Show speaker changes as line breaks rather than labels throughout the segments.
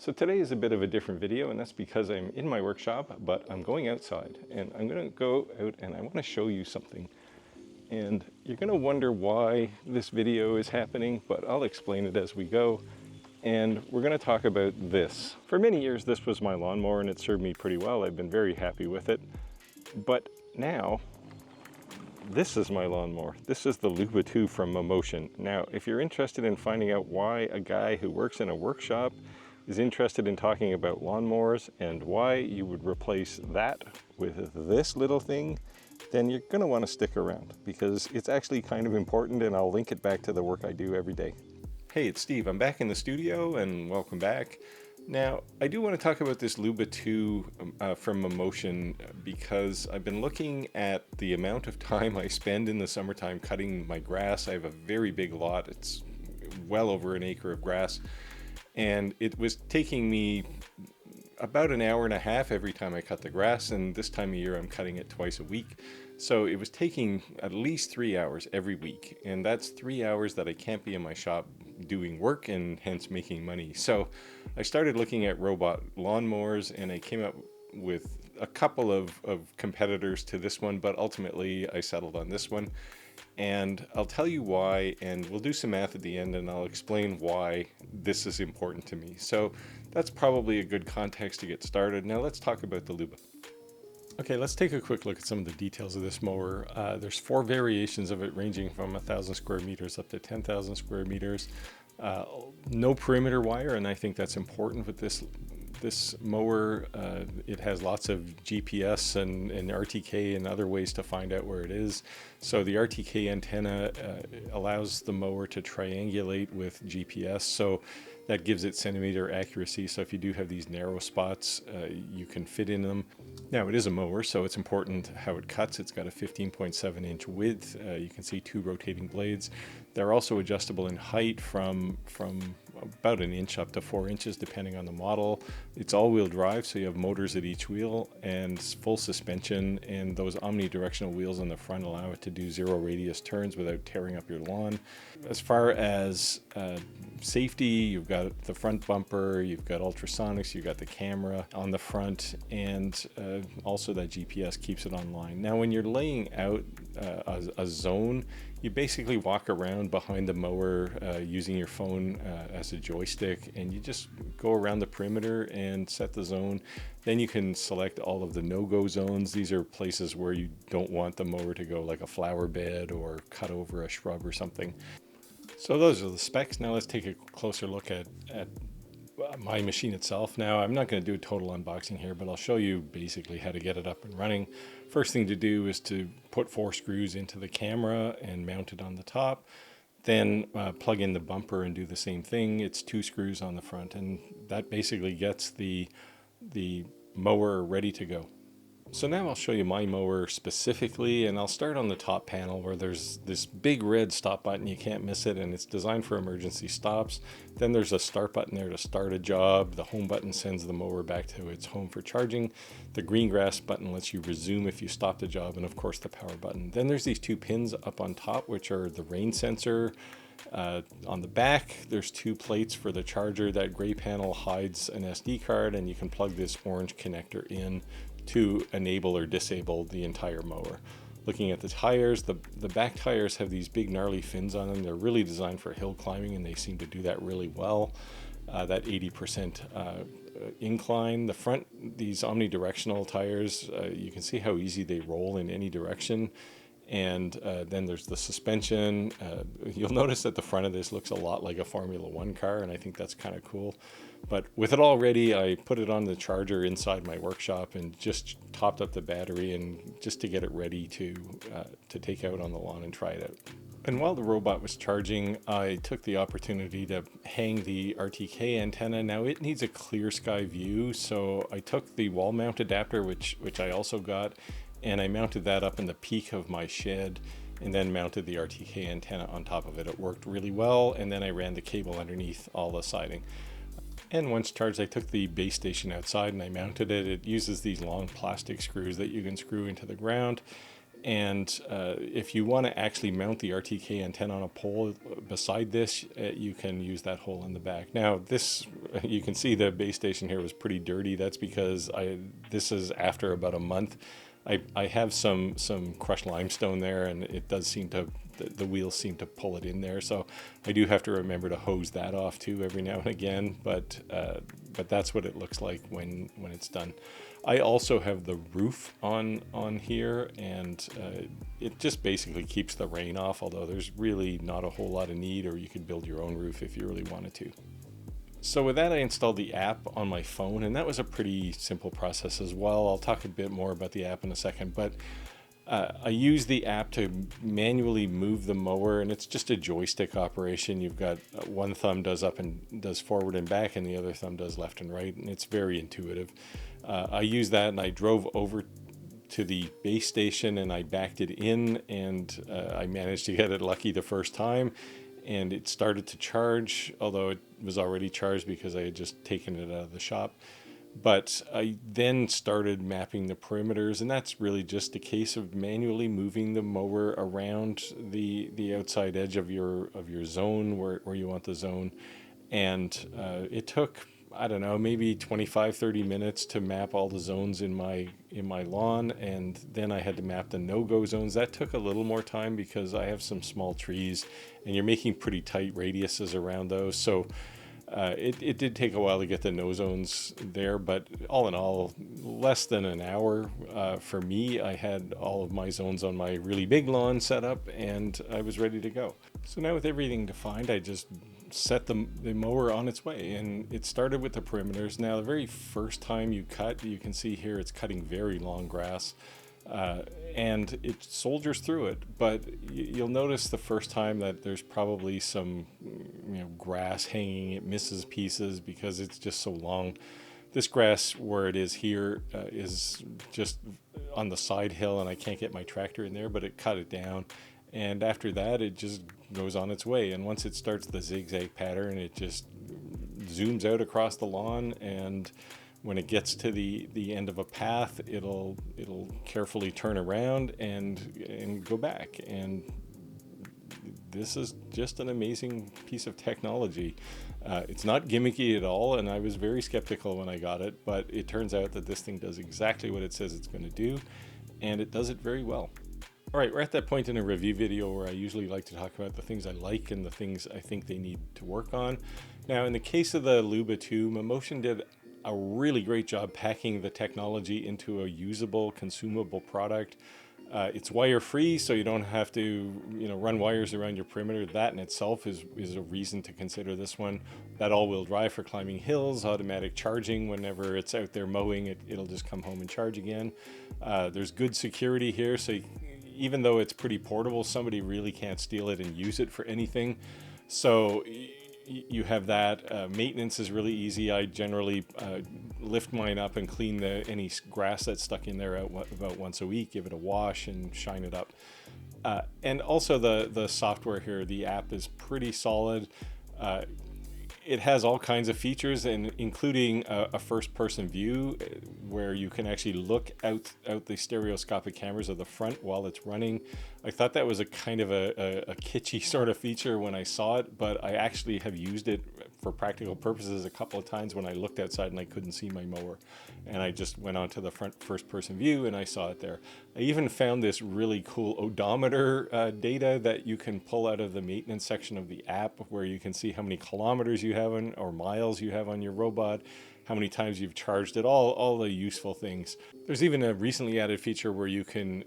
So today is a bit of a different video, and that's because I'm in my workshop, but I'm going outside, and I'm going to go out and I want to show you something. And you're going to wonder why this video is happening, but I'll explain it as we go. And we're going to talk about this. For many years, this was my lawnmower, and it served me pretty well. I've been very happy with it. But now, this is my lawnmower. This is the Luba 2 from Mamotion. Now, if you're interested in finding out why a guy who works in a workshop is interested in talking about lawnmowers and why you would replace that with this little thing, then you're going to want to stick around because it's actually kind of important, and I'll link it back to the work I do every day. Hey, it's Steve. I'm back in the studio and welcome back. Now, I do want to talk about this Luba 2 from Mamotion because I've been looking at the amount of time I spend in the summertime cutting my grass. I have a very big lot. It's well over an acre of grass. And it was taking me about an hour and a half every time I cut the grass, and this time of year I'm cutting it twice a week. So it was taking at least 3 hours every week, and that's 3 hours that I can't be in my shop doing work and hence making money. So I started looking at robot lawnmowers, and I came up with a couple of competitors to this one, but ultimately I settled on this one. And I'll tell you why, and we'll do some math at the end, and I'll explain why this is important to me. So that's probably a good context to get started. Now let's talk about the Luba. Okay, let's take a quick look at some of the details of this mower. There's 4 variations of it, ranging from 1,000 square meters up to 10,000 square meters. No perimeter wire, and I think that's important with this mower. It has lots of GPS and RTK and other ways to find out where it is. So the RTK antenna allows the mower to triangulate with GPS, so that gives it centimeter accuracy. So if you do have these narrow spots, you can fit in them. Now, it is a mower, so it's important how it cuts. It's got a 15.7 inch width. You can see 2 rotating blades. They're also adjustable in height from about an inch up to 4 inches, depending on the model. It's all-wheel drive, so you have motors at each wheel and full suspension, and those omnidirectional wheels on the front allow it to do 0 radius turns without tearing up your lawn. As far as safety, you've got the front bumper, you've got ultrasonics, you've got the camera on the front, and also that GPS keeps it online. Now, when you're laying out a zone, you basically walk around behind the mower using your phone as a joystick, and you just go around the perimeter and set the zone. Then you can select all of the no-go zones. These are places where you don't want the mower to go, like a flower bed or cut over a shrub or something. So those are the specs. Now let's take a closer look at my machine itself. Now, I'm not going to do a total unboxing here, but I'll show you basically how to get it up and running. First thing to do is to put 4 screws into the camera and mount it on the top. Then plug in the bumper and do the same thing. It's 2 screws on the front, and that basically gets the mower ready to go. So now I'll show you my mower specifically, and I'll start on the top panel where there's this big red stop button. You can't miss it, and it's designed for emergency stops. Then there's a start button there to start a job. The home button sends the mower back to its home for charging. The green grass button lets you resume if you stop the job, and of course the power button. Then there's these 2 pins up on top, which are the rain sensor. On the back, there's 2 plates for the charger. That gray panel hides an SD card, and you can plug this orange connector in to enable or disable the entire mower. Looking at the tires, the back tires have these big gnarly fins on them. They're really designed for hill climbing, and they seem to do that really well. That 80% incline. The front, these omnidirectional tires, you can see how easy they roll in any direction. And then there's the suspension. You'll notice that the front of this looks a lot like a Formula 1 car, and I think that's kind of cool. But with it all ready, I put it on the charger inside my workshop and just topped up the battery, and just to get it ready to take out on the lawn and try it out. And while the robot was charging, I took the opportunity to hang the RTK antenna. Now, it needs a clear sky view, so I took the wall mount adapter, which I also got, and I mounted that up in the peak of my shed, and then mounted the RTK antenna on top of it. It worked really well, and then I ran the cable underneath all the siding. And once charged, I took the base station outside and I mounted it. It uses these long plastic screws that you can screw into the ground. And if you want to actually mount the RTK antenna on a pole beside this, you can use that hole in the back. Now this, you can see the base station here was pretty dirty. That's because this is after about a month. I have some crushed limestone there, and it does seem to, the wheels seem to pull it in there. So I do have to remember to hose that off too every now and again. But that's what it looks like when it's done. I also have the roof on here, and it just basically keeps the rain off, although there's really not a whole lot of need, or you could build your own roof if you really wanted to. So with that, I installed the app on my phone, and that was a pretty simple process as well. I'll talk a bit more about the app in a second, but I use the app to manually move the mower, and it's just a joystick operation. You've got one thumb does up and does forward and back, and the other thumb does left and right, and it's very intuitive. I used that, and I drove over to the base station, and I backed it in, and I managed to get it lucky the first time, and it started to charge, although it was already charged because I had just taken it out of the shop. But I then started mapping the perimeters, and that's really just a case of manually moving the mower around the outside edge of your zone where you want the zone. And it took, I don't know, maybe 25-30 minutes to map all the zones in my lawn, and then I had to map the no-go zones. That took a little more time because I have some small trees, and you're making pretty tight radiuses around those. So it did take a while to get the no zones there, but all in all, less than an hour for me. I had all of my zones on my really big lawn set up, and I was ready to go. So now with everything defined, I just set the mower on its way, and it started with the perimeters. Now the very first time you cut, you can see here it's cutting very long grass, and it soldiers through it, but you'll notice the first time that there's probably some grass hanging. It misses pieces because it's just so long. This grass where it is here is just on the side hill, and I can't get my tractor in there, but it cut it down. And after that, it just goes on its way. And once it starts the zigzag pattern, it just zooms out across the lawn. And when it gets to the end of a path, it'll carefully turn around and go back. And this is just an amazing piece of technology. It's not gimmicky at all, and I was very skeptical when I got it, but it turns out that this thing does exactly what it says it's going to do, and it does it very well. All right, we're at that point in a review video where I usually like to talk about the things I like and the things I think they need to work on. Now, in the case of the Luba 2, Mamotion did a really great job packing the technology into a usable, consumable product. It's wire-free, so you don't have to, run wires around your perimeter. That in itself is a reason to consider this one. That all-wheel drive for climbing hills, automatic charging whenever it's out there mowing, it'll just come home and charge again. There's good security here, so even though it's pretty portable, somebody really can't steal it and use it for anything. So you have that. Maintenance is really easy. I generally lift mine up and clean any grass that's stuck in there out about once a week, give it a wash and shine it up. And also the software here, the app is pretty solid. It has all kinds of features, and including a first-person view where you can actually look out the stereoscopic cameras of the front while it's running. I thought that was a kind of a kitschy sort of feature when I saw it, but I actually have used it for practical purposes a couple of times when I looked outside and I couldn't see my mower. And I just went onto the front first-person view and I saw it there. I even found this really cool odometer data that you can pull out of the maintenance section of the app, where you can see how many kilometers you have or miles you have on your robot, how many times you've charged it, all the useful things. There's even a recently added feature where you can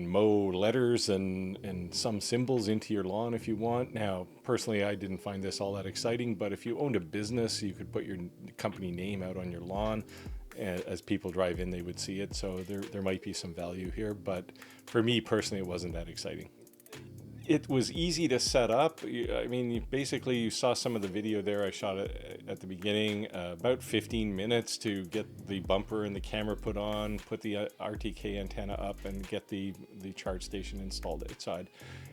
mow letters and some symbols into your lawn if you want. Now, personally, I didn't find this all that exciting, but if you owned a business, you could put your company name out on your lawn. As people drive in, they would see it. So there might be some value here, but for me personally, it wasn't that exciting. It was easy to set up. I mean, basically you saw some of the video there. I shot it at the beginning, about 15 minutes to get the bumper and the camera put on, put the RTK antenna up, and get the charge station installed outside.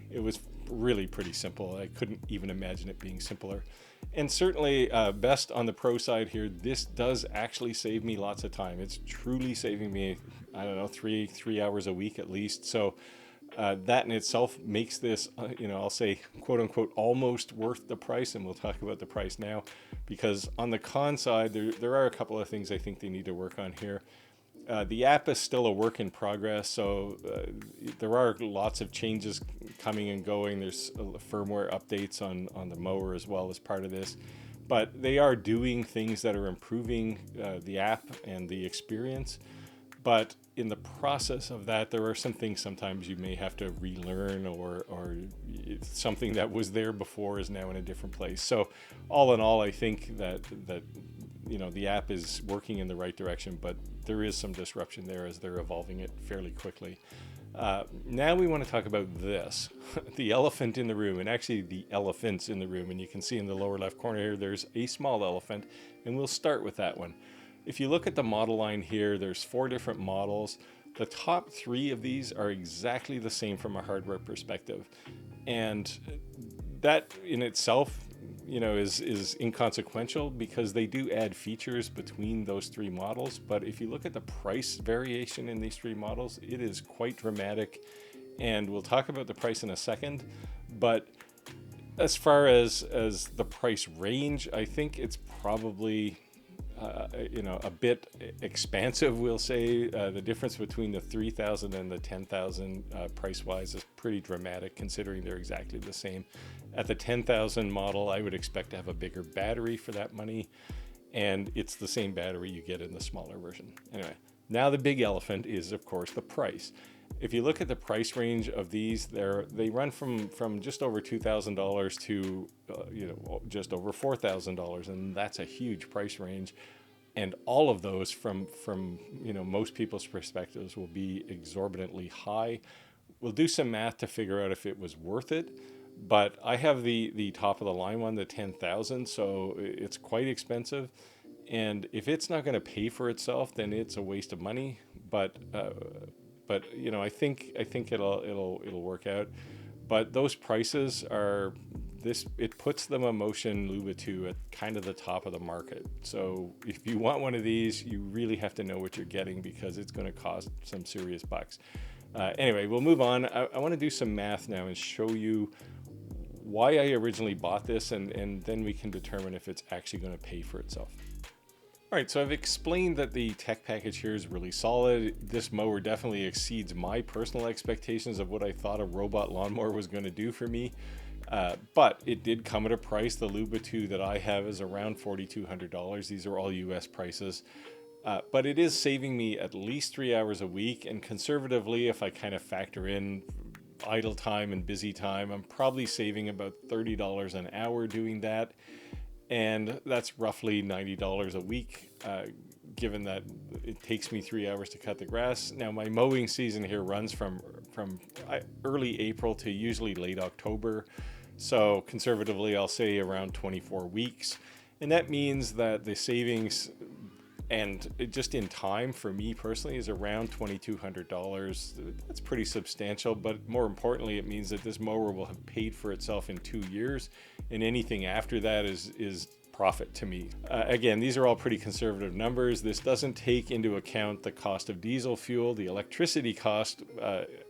It was really pretty simple. I couldn't even imagine it being simpler. And certainly best on the pro side here, this does actually save me lots of time. It's truly saving me, I don't know, three hours a week at least. So That in itself makes this, I'll say, quote unquote, almost worth the price. And we'll talk about the price now, because on the con side, there are a couple of things I think they need to work on here. The app is still a work in progress, so there are lots of changes coming and going. There's firmware updates on the mower as well as part of this, but they are doing things that are improving the app and the experience. But in the process of that, there are some things sometimes you may have to relearn, or something that was there before is now in a different place. So all in all, I think that the app is working in the right direction, but there is some disruption there as they're evolving it fairly quickly. Now we want to talk about this, the elephant in the room, and actually the elephants in the room. And you can see in the lower left corner here, there's a small elephant, and we'll start with that one. If you look at the model line here, there's 4 different models. The top 3 of these are exactly the same from a hardware perspective. And that in itself, is inconsequential, because they do add features between those 3 models. But if you look at the price variation in these 3 models, it is quite dramatic. And we'll talk about the price in a second. But as far as the price range, I think it's probably a bit expansive, we'll say. The difference between the 3,000 and the 10,000 price-wise is pretty dramatic, considering they're exactly the same. At the 10,000 model, I would expect to have a bigger battery for that money, and it's the same battery you get in the smaller version. Anyway, now the big elephant is, of course, the price. If you look at the price range of these, they run from just over $2,000 to just over $4,000, and that's a huge price range. And all of those, from most people's perspectives, will be exorbitantly high. We'll do some math to figure out if it was worth it. But I have the top of the line one, the 10,000, so it's quite expensive. And if it's not going to pay for itself, then it's a waste of money. But I think it'll work out. But those prices are it puts the Mammotion Luba 2 at kind of the top of the market. So if you want one of these, you really have to know what you're getting, because it's going to cost some serious bucks. Anyway, we'll move on. I want to do some math now and show you why I originally bought this, and then we can determine if it's actually going to pay for itself. All right, so I've explained that the tech package here is really solid. This mower definitely exceeds my personal expectations of what I thought a robot lawnmower was going to do for me. But it did come at a price. The Luba 2 that I have is around $4,200. These are all US prices. But it is saving me at least 3 hours a week. And conservatively, if I kind of factor in idle time and busy time, I'm probably saving about $30 an hour doing that. And that's roughly $90 a week, given that it takes me 3 hours to cut the grass. Now, my mowing season here runs from early April to usually late October. So conservatively, I'll say around 24 weeks. And that means that the savings, and just in time for me personally, is around $2,200. That's pretty substantial, but more importantly, it means that this mower will have paid for itself in 2 years, and anything after that is profit to me. Again, these are all pretty conservative numbers. This doesn't take into account the cost of diesel fuel. The electricity cost,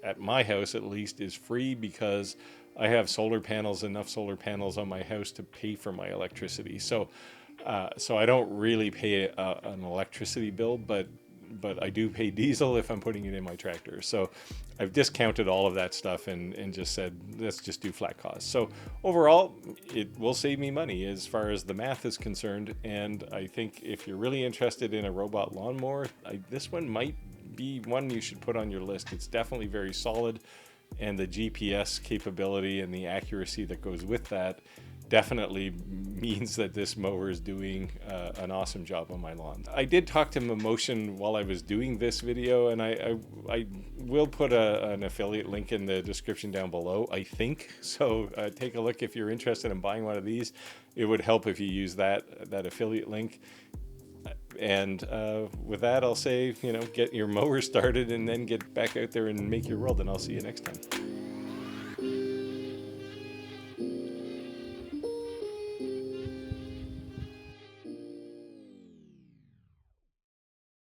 at my house at least, is free, because I have enough solar panels on my house to pay for my electricity. So I don't really pay an electricity bill, but I do pay diesel if I'm putting it in my tractor. So I've discounted all of that stuff and just said, let's just do flat costs. So overall, it will save me money as far as the math is concerned. And I think if you're really interested in a robot lawnmower, this one might be one you should put on your list. It's definitely very solid, and the GPS capability and the accuracy that goes with that definitely means that this mower is doing an awesome job on my lawn. I did talk to Mamotion while I was doing this video, and I will put an affiliate link in the description down below, I think. So take a look if you're interested in buying one of these. It would help if you use that affiliate link. And with that, I'll say, get your mower started and then get back out there and make your world, and I'll see you next time.